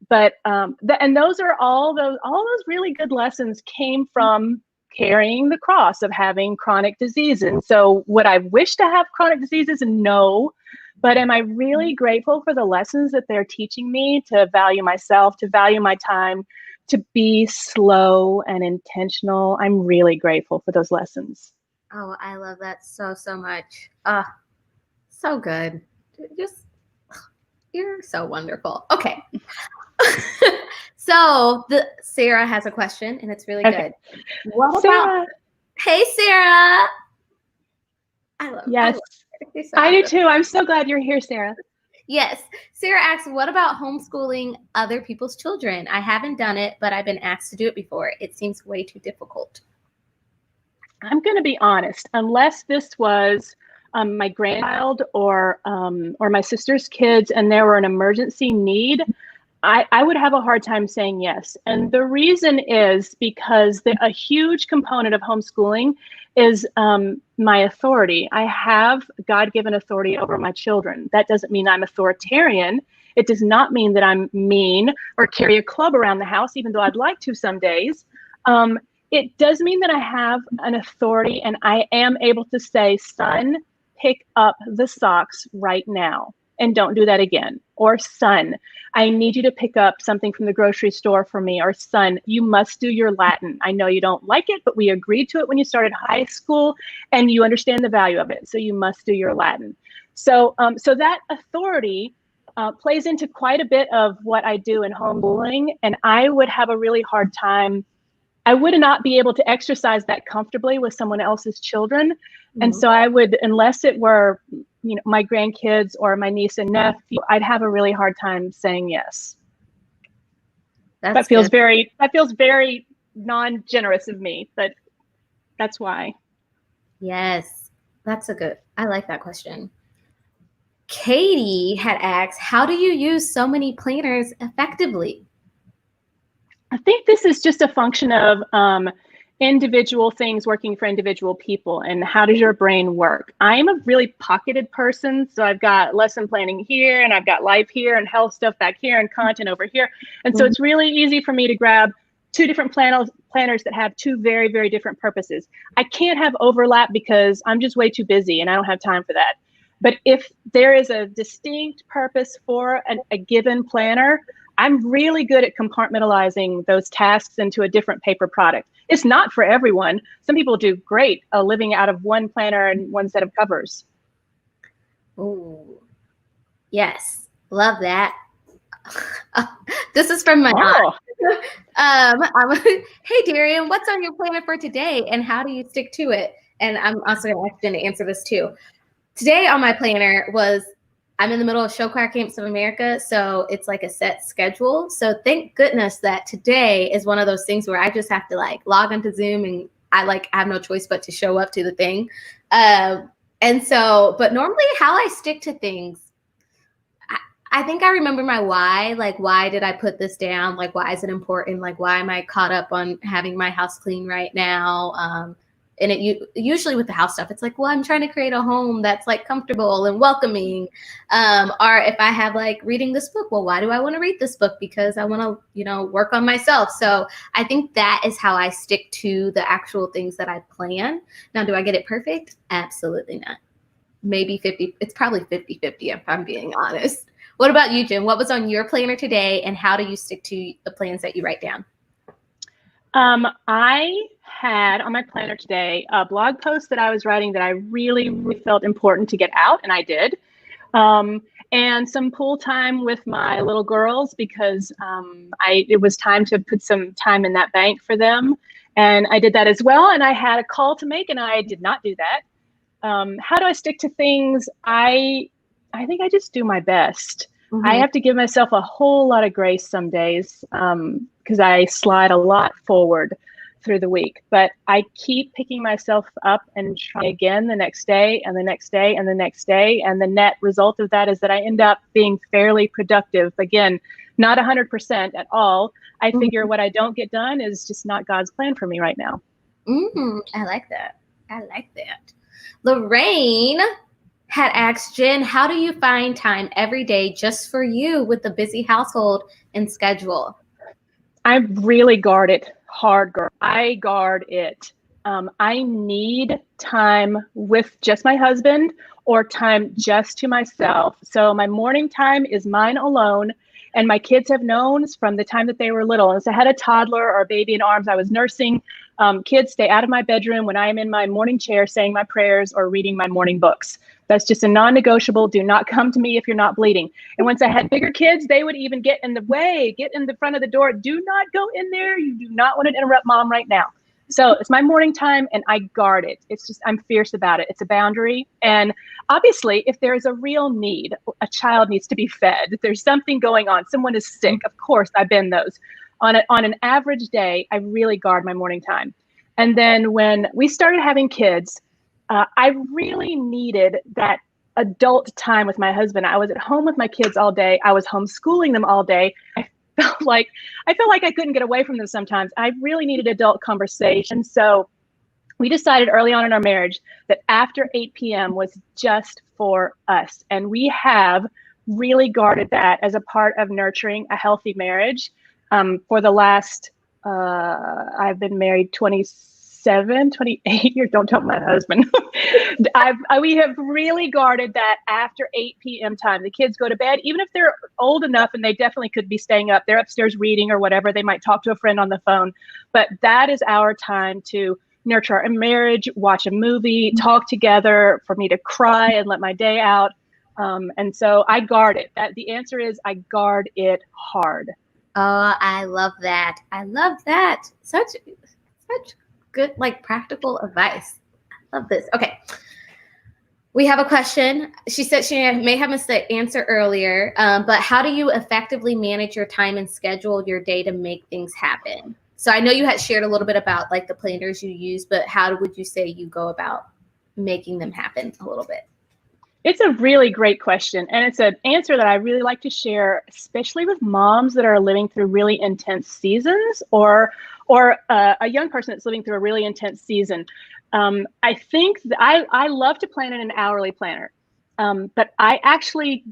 S2: But and those all those really good lessons came from carrying the cross of having chronic disease. And so would I wish to have chronic diseases? No. But am I really grateful for the lessons that they're teaching me to value myself, to value my time, to be slow and intentional? I'm really grateful for those lessons.
S1: Oh, I love that so much. So good. You're so wonderful. Okay. So Sarah has a question, and it's really good. What about? Hey, Sarah. I love.
S2: Yes, I do too. I'm so glad you're here, Sarah.
S1: Yes. Sarah asks, what about homeschooling other people's children? I haven't done it, but I've been asked to do it before. It seems way too difficult.
S2: I'm going to be honest. Unless this was my grandchild or my sister's kids, and there were an emergency need, I would have a hard time saying yes. And the reason is because a huge component of homeschooling is my authority. I have God-given authority over my children. That doesn't mean I'm authoritarian. It does not mean that I'm mean or carry a club around the house, even though I'd like to some days. It does mean that I have an authority and I am able to say, son, pick up the socks right now and don't do that again. Or son, I need you to pick up something from the grocery store for me. Or son, you must do your Latin. I know you don't like it, but we agreed to it when you started high school and you understand the value of it. So you must do your Latin. So that authority plays into quite a bit of what I do in homeschooling. And I would have a really hard time. I would not be able to exercise that comfortably with someone else's children. Mm-hmm. And so I would, unless it were, my grandkids or my niece and nephew, I'd have a really hard time saying yes. That feels very non-generous of me, but that's why.
S1: Yes, I like that question. Katie had asked, how do you use so many planners effectively?
S2: I think this is just a function of individual things working for individual people and how does your brain work. I'm a really pocketed person, so I've got lesson planning here and I've got life here and health stuff back here and content over here. And so it's really easy for me to grab two different planners that have two very, very different purposes. I can't have overlap because I'm just way too busy and I don't have time for that. But if there is a distinct purpose for a given planner, I'm really good at compartmentalizing those tasks into a different paper product. It's not for everyone. Some people do great living out of one planner and one set of covers.
S1: Oh, yes. Love that. This is from my aunt. Hey, Darian, what's on your planner for today and how do you stick to it? And I'm also going to ask Jen to answer this too. Today on my planner I'm in the middle of Show Choir Camps of America, so it's like a set schedule. So thank goodness that today is one of those things where I just have to log onto Zoom and I have no choice but to show up to the thing. But normally how I stick to things, I think I remember my why. Why did I put this down? Why is it important? Why am I caught up on having my house clean right now? And usually with the house stuff, it's I'm trying to create a home that's comfortable and welcoming. Or if I have reading this book, well, why do I want to read this book? Because I want to, work on myself. So I think that is how I stick to the actual things that I plan. Now, do I get it perfect? Absolutely not. Maybe 50. It's probably 50-50 if I'm being honest. What about you, Jen? What was on your planner today and how do you stick to the plans that you write down?
S2: I had on my planner today a blog post that I was writing that I really, really felt important to get out, and I did. And some pool time with my little girls because it was time to put some time in that bank for them. And I did that as well. And I had a call to make, and I did not do that. How do I stick to things? I think I just do my best.
S1: Mm-hmm.
S2: I have to give myself a whole lot of grace some days because I slide a lot forward through the week. But I keep picking myself up and try again the next day and the next day and the next day. And the net result of that is that I end up being fairly productive. Again, not 100% at all. I figure what I don't get done is just not God's plan for me right now.
S1: I like that. I like that. Lorraine had asked Jen, how do you find time every day just for you with the busy household and schedule?
S2: I really guard it hard, girl. I guard it. I need time with just my husband or time just to myself. So my morning time is mine alone. And my kids have known from the time that they were little. And so I had a toddler or a baby in arms. I was nursing. Kids, stay out of my bedroom when I am in my morning chair saying my prayers or reading my morning books. That's just a non-negotiable. Do not come to me if you're not bleeding. And once I had bigger kids, they would even get in the way, get in the front of the door. Do not go in there. You do not want to interrupt mom right now. So it's my morning time and I guard it. It's just, I'm fierce about it. It's a boundary. And obviously, if there is a real need, a child needs to be fed. If there's something going on, someone is sick, of course, I've been those. On an average day, I really guard my morning time. And then when we started having kids, I really needed that adult time with my husband. I was at home with my kids all day. I was homeschooling them all day. I felt like I couldn't get away from them sometimes. I really needed adult conversation. So we decided early on in our marriage that after 8 p.m. was just for us. And we have really guarded that as a part of nurturing a healthy marriage. For the last, I've been married 28 years. Don't tell my husband. We have really guarded that after 8 p.m. time. The kids go to bed, even if they're old enough, and they definitely could be staying up. They're upstairs reading or whatever. They might talk to a friend on the phone. But that is our time to nurture our marriage, watch a movie, talk together, for me to cry and let my day out. And so I guard it. The answer is I guard it hard.
S1: Oh, I love that. I love that. Such good, like, practical advice. I love this. Okay. We have a question. She said she may have missed the answer earlier, but how do you effectively manage your time and schedule your day to make things happen? So I know you had shared a little bit about like the planners you use, but how would you say you go about making them happen a little bit?
S2: It's a really great question. And it's an answer that I really like to share, especially with moms that are living through really intense seasons or a young person that's living through a really intense season. I think that I love to plan in an hourly planner, but I actually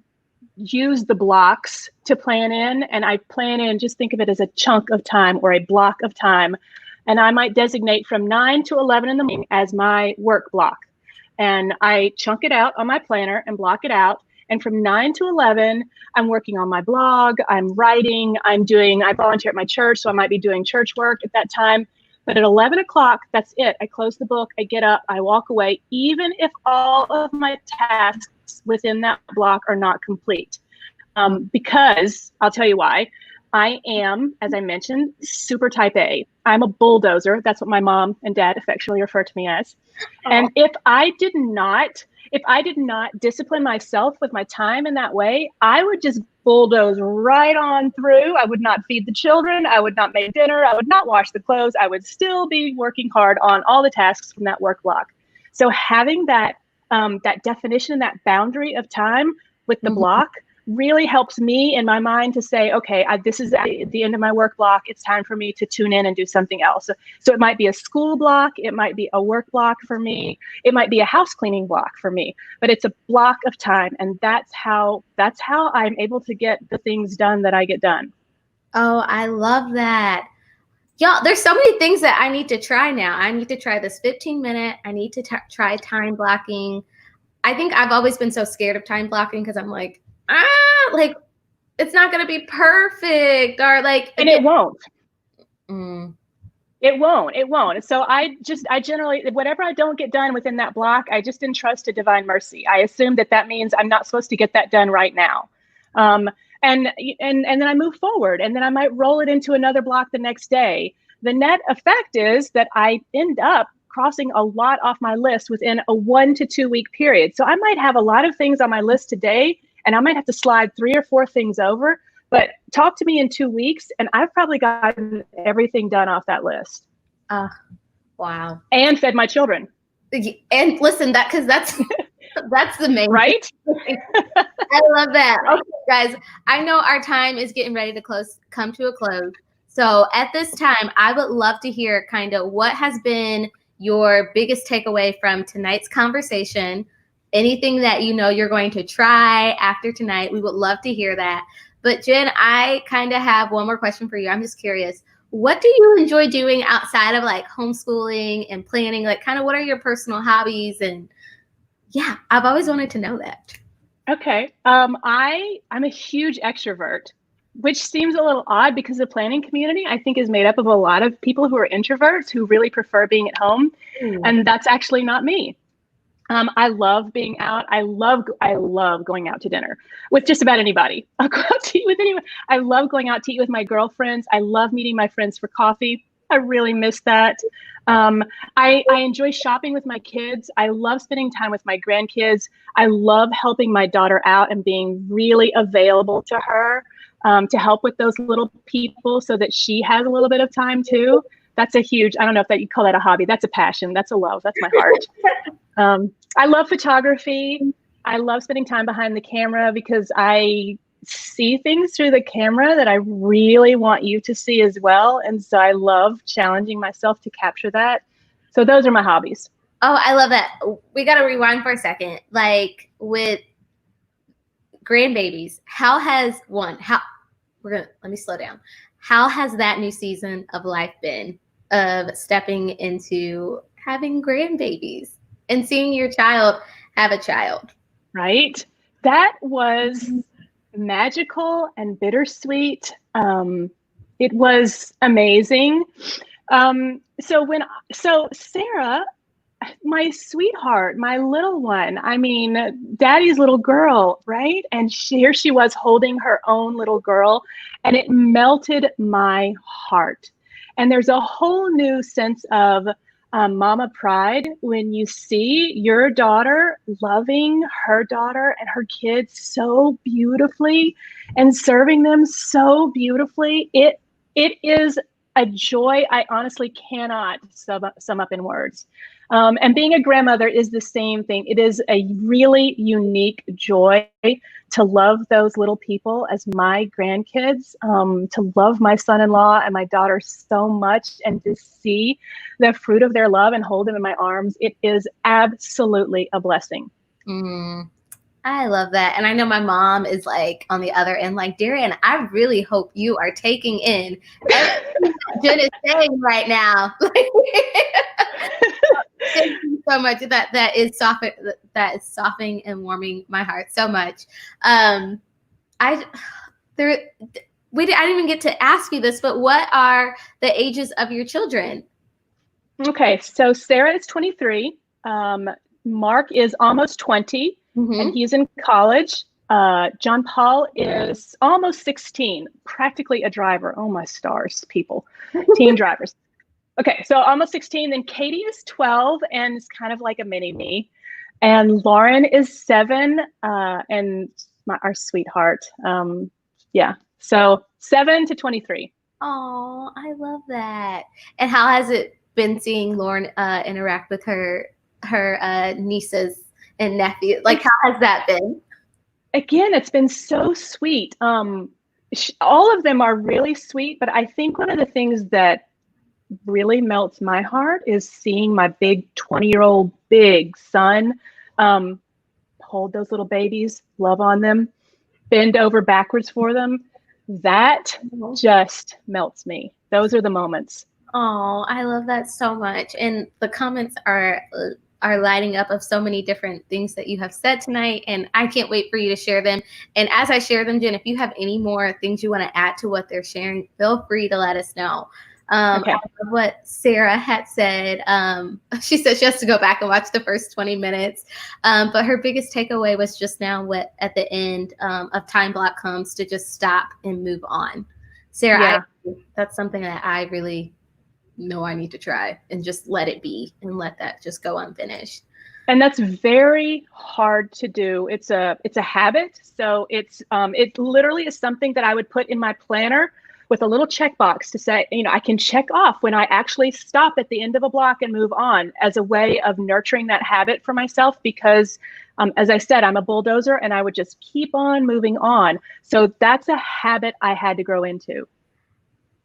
S2: use the blocks to plan in, and I plan in, just think of it as a chunk of time or a block of time. And I might designate from 9 to 11 in the morning as my work block. And I chunk it out on my planner and block it out. And from 9 to 11, I'm working on my blog, I'm writing, I volunteer at my church, so I might be doing church work at that time. But at 11 o'clock, that's it. I close the book, I get up, I walk away, even if all of my tasks within that block are not complete. Because I'll tell you why. I am, as I mentioned, super type A. I'm a bulldozer. That's what my mom and dad affectionately refer to me as. And if I did not discipline myself with my time in that way, I would just bulldoze right on through. I would not feed the children. I would not make dinner. I would not wash the clothes. I would still be working hard on all the tasks from that work block. So having that definition, that boundary of time with the block really helps me in my mind to say, okay, this is at the end of my work block. It's time for me to tune in and do something else. So it might be a school block. It might be a work block for me. It might be a house cleaning block for me, but it's a block of time. And that's how I'm able to get the things done that I get done.
S1: Oh, I love that. Y'all, there's so many things that I need to try now. I need to try this 15-minute. I need to try time blocking. I think I've always been so scared of time blocking because I'm like, it's not going to be perfect, or like,
S2: and it won't. It won't. It won't. So I generally, whatever I don't get done within that block, I just entrust to divine mercy. I assume that means I'm not supposed to get that done right now. Um, and then I move forward, and then I might roll it into another block the next day. The net effect is that I end up crossing a lot off my list within a 1 to 2 week period. So I might have a lot of things on my list today, and I might have to slide 3 or 4 things over. But talk to me in 2 weeks, and I've probably gotten everything done off that list.
S1: Wow.
S2: And fed my children.
S1: And listen, that's the main
S2: right.
S1: I love that. Okay, guys, I know our time is getting ready to come to a close. So at this time, I would love to hear kind of what has been your biggest takeaway from tonight's conversation. Anything that you know you're going to try after tonight, we would love to hear that. But Jen, I kind of have one more question for you. I'm just curious. What do you enjoy doing outside of like homeschooling and planning? Like kind of what are your personal hobbies? And yeah, I've always wanted to know that.
S2: Okay. I'm a huge extrovert, which seems a little odd because the planning community, I think, is made up of a lot of people who are introverts who really prefer being at home. And that's actually not me. I love being out. I love going out to dinner with just about anybody. I'll go out to eat with anyone. I love going out to eat with my girlfriends. I love meeting my friends for coffee. I really miss that. I enjoy shopping with my kids. I love spending time with my grandkids. I love helping my daughter out and being really available to her to help with those little people so that she has a little bit of time too. That's a huge, I don't know if that you call that a hobby. That's a passion. That's a love. That's my heart. I love photography. I love spending time behind the camera because I see things through the camera that I really want you to see as well. And so I love challenging myself to capture that. So those are my hobbies.
S1: Oh, I love that. We got to rewind for a second. Like with grandbabies, let me slow down. How has that new season of life been of stepping into having grandbabies and seeing your child have a child?
S2: Right. That was magical and bittersweet. It was amazing. So Sarah, my sweetheart, my little one, I mean, daddy's little girl, right? And here she was holding her own little girl, and it melted my heart. And there's a whole new sense of mama pride when you see your daughter loving her daughter and her kids so beautifully and serving them so beautifully. It is a joy I honestly cannot sum up in words. And being a grandmother is the same thing. It is a really unique joy to love those little people as my grandkids, to love my son-in-law and my daughter so much and to see the fruit of their love and hold them in my arms. It is absolutely a blessing.
S1: I love that. And I know my mom is like on the other end, like, Darian, I really hope you are taking in everything that Jen is saying right now. Thank you so much. That is softening and warming my heart so much. I didn't even get to ask you this, but what are the ages of your children?
S2: Okay, so Sarah is 23. Mark is almost 20, and he's in college. John Paul is almost 16, practically a driver. Oh, my stars, people, teen drivers. Okay, so almost 16. Then Katie is 12 and is kind of like a mini me. And Lauren is 7 and our sweetheart. Yeah, so 7 to 23.
S1: Oh, I love that. And how has it been seeing Lauren interact with her nieces and nephews? Like, how has that been?
S2: Again, it's been so sweet. All of them are really sweet, but I think one of the things that really melts my heart is seeing my big 20-year-old big son hold those little babies, love on them, bend over backwards for them. That just melts me. Those are the moments.
S1: Oh, I love that so much. And the comments are lighting up of so many different things that you have said tonight. And I can't wait for you to share them. And as I share them, Jen, if you have any more things you want to add to what they're sharing, feel free to let us know.
S2: Okay.
S1: I love what Sarah had said. She said she has to go back and watch the first 20 minutes. But her biggest takeaway was just now what at the end of time block comes to just stop and move on. Sarah, that's something that I really know I need to try and just let it be and let that just go unfinished.
S2: And that's very hard to do. It's a habit. So it literally is something that I would put in my planner with a little checkbox to say, I can check off when I actually stop at the end of a block and move on, as a way of nurturing that habit for myself. Because as I said, I'm a bulldozer and I would just keep on moving on. So that's a habit I had to grow into.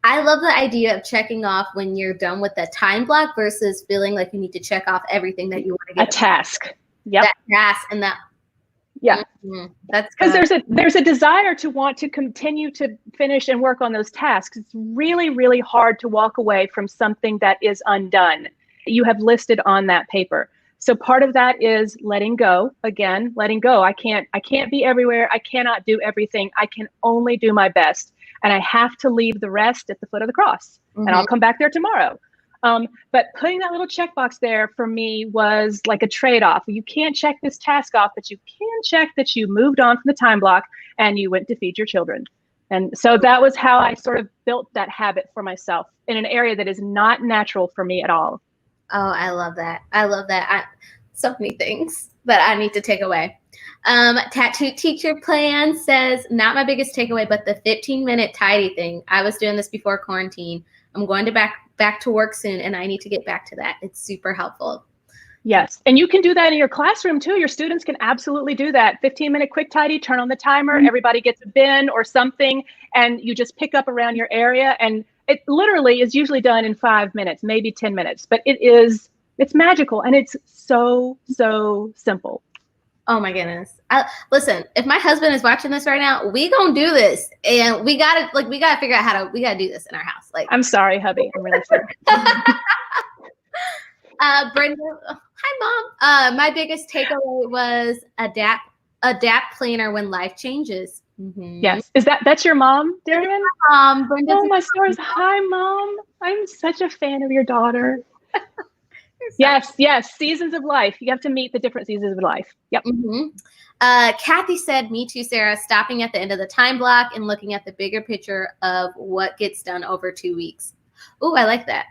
S1: I love the idea of checking off when you're done with the time block versus feeling like you need to check off everything that you want to get.
S2: A task. Yep.
S1: That task and that.
S2: Yeah.
S1: Mm-hmm. That's
S2: because there's a desire to want to continue to finish and work on those tasks. It's really, really hard to walk away from something that is undone. You have listed on that paper. So part of that is letting go. Again, letting go. I can't be everywhere. I cannot do everything. I can only do my best. And I have to leave the rest at the foot of the cross. And I'll come back there tomorrow. But putting that little checkbox there for me was like a trade-off. You can't check this task off, but you can check that you moved on from the time block and you went to feed your children. And so that was how I sort of built that habit for myself in an area that is not natural for me at all.
S1: Oh, I love that. I love that. So many things that I need to take away. Tattoo Teacher Plan says, not my biggest takeaway, but the 15-minute tidy thing. I was doing this before quarantine. I'm going to back to work soon, and I need to get back to that. It's super helpful.
S2: Yes. And you can do that in your classroom too. Your students can absolutely do that. 15-minute quick tidy, turn on the timer, everybody gets a bin or something, and you just pick up around your area. And it literally is usually done in 5 minutes, maybe 10 minutes, but it's magical and it's so, so simple.
S1: Oh my goodness. Listen, if my husband is watching this right now, we gonna do this, and we gotta figure out we gotta do this in our house. Like,
S2: I'm sorry, hubby. I'm really sorry.
S1: Brenda, hi mom. My biggest takeaway was adapt planner when life changes. Mm-hmm.
S2: Yes. That's your mom, Darian?
S1: Brenda.
S2: Oh, my stars. Hi, Mom. I'm such a fan of your daughter. Yes. Seasons of life. You have to meet the different seasons of life. Yep.
S1: Mm-hmm. Kathy said, me too, Sarah, stopping at the end of the time block and looking at the bigger picture of what gets done over 2 weeks. Oh, I like that.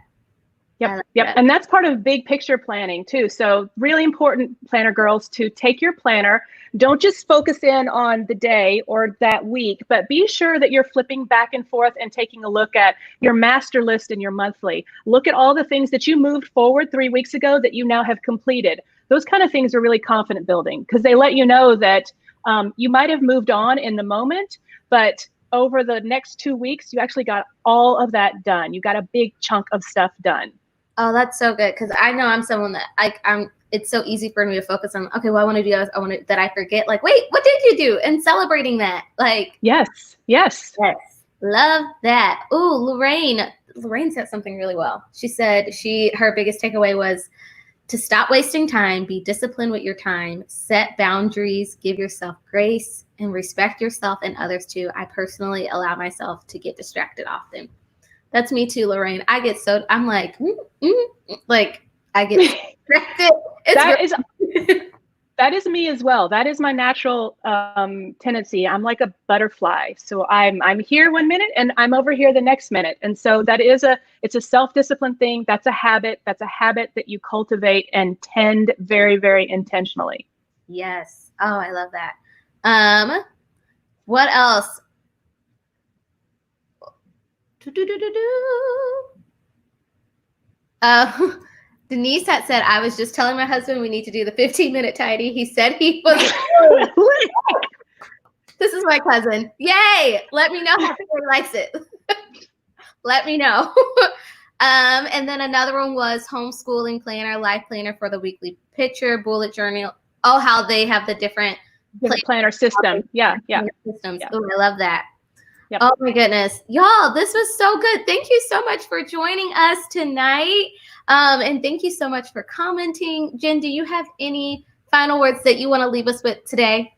S2: Yep. And that's part of big picture planning too. So really important, planner girls, to take your planner. Don't just focus in on the day or that week, but be sure that you're flipping back and forth and taking a look at your master list and your monthly. Look at all the things that you moved forward 3 weeks ago that you now have completed. Those kind of things are really confident building, because they let you know that you might have moved on in the moment, but over the next 2 weeks, you actually got all of that done. You got a big chunk of stuff done.
S1: Oh, that's so good, because I know I'm someone that it's so easy for me to focus on, okay, well, I want to do this. I want to, that I forget, like, wait, what did you do? And celebrating that, like.
S2: Yes.
S1: Love that. Ooh, Lorraine said something really well. She said her biggest takeaway was to stop wasting time, be disciplined with your time, set boundaries, give yourself grace, and respect yourself and others too. I personally allow myself to get distracted often. That's me too, Lorraine. I get I'm like, like I get distracted.
S2: That is me as well. That is my natural tendency. I'm like a butterfly. So I'm here 1 minute and I'm over here the next minute. And so it's a self-discipline thing. That's a habit. That's a habit that you cultivate and tend very, very intentionally.
S1: Yes. Oh, I love that. What else? Denise had said, I was just telling my husband we need to do the 15-minute tidy. He said he was. This is my cousin. Yay! Let me know how he likes it. Let me know. And then another one was homeschooling planner, life planner for the weekly picture, bullet journal. Oh, how they have the different
S2: planner system. Yeah.
S1: Systems. Yeah. Oh, I love that.
S2: Yep.
S1: Oh my goodness. Y'all, this was so good. Thank you so much for joining us tonight. And thank you so much for commenting. Jen, do you have any final words that you want to leave us with today?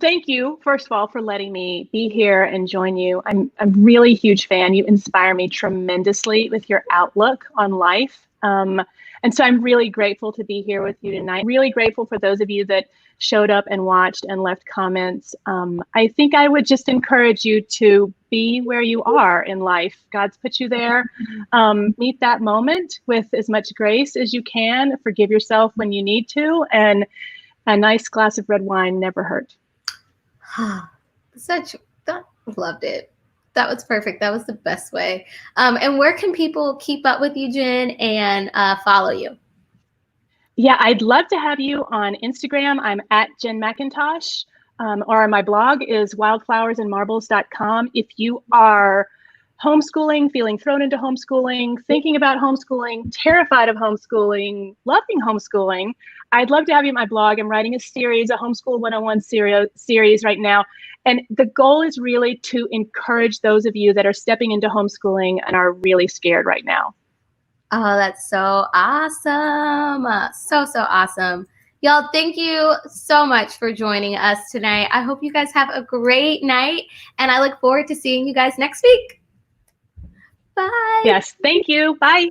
S2: thank you, first of all, for letting me be here and join you. I'm a really huge fan. You inspire me tremendously with your outlook on life. And so I'm really grateful to be here with you tonight. Really grateful for those of you that showed up and watched and left comments. I think I would just encourage you to be where you are in life. God's put you there. Meet that moment with as much grace as you can. Forgive yourself when you need to. And a nice glass of red wine never hurt.
S1: Loved it. That was perfect. That was the best way. And where can people keep up with you, Jen, and follow you?
S2: Yeah, I'd love to have you on Instagram. I'm at Jen Mackintosh, or my blog is wildflowersandmarbles.com. If you are homeschooling, feeling thrown into homeschooling, thinking about homeschooling, terrified of homeschooling, loving homeschooling, I'd love to have you on my blog. I'm writing a series, a Homeschool 101 series right now. And the goal is really to encourage those of you that are stepping into homeschooling and are really scared right now.
S1: Oh, that's so awesome. So awesome. Y'all, thank you so much for joining us tonight. I hope you guys have a great night, and I look forward to seeing you guys next week. Bye.
S2: Yes, thank you. Bye.